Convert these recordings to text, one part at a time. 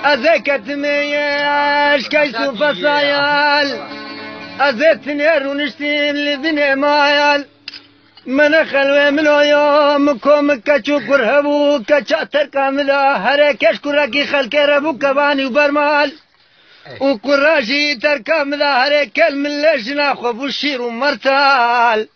أذكتميش كيسو فصايال أذتنير ونشتين لذني مايال من خلوي ملو يومكم كچو كرهبو كچاتر كاملا هركش كراكي خلق ربو كباني وبرمال وكراشي تركاملا هركل من لجنا خبو الشير ومرتال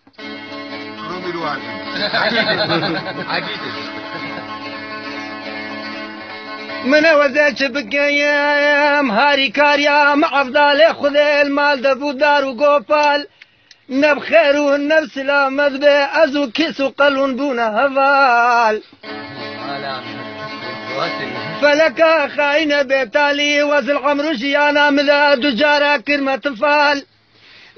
من وذاك بقيام هاري كاريا مع افضال خذ المال دبو دار وقوبال نبخير والنفس لا مذبي ازو كيس وقلون دون هفال فلك خاين بيتالي وزل عمرو جيانا مذا دجارة كرمة طفال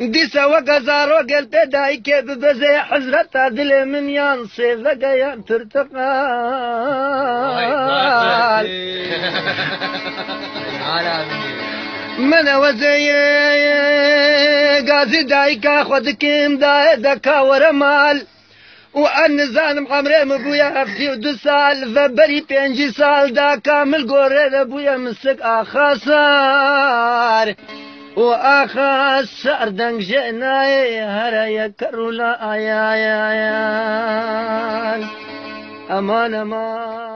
ديسا وقزار وقلت دايك ببزي حزرة دل من ينصي ذقيان ترتقال من وزي قازي دايكا خودكيم داي دكا ورمال وأن زانم عمري مبويا أفتي ودسال فبري بينجي سال دا كامل قوري أبويا مسك آخاسار وآخاسار دنگ جئناي هرا يكرولا آيان أمان أمان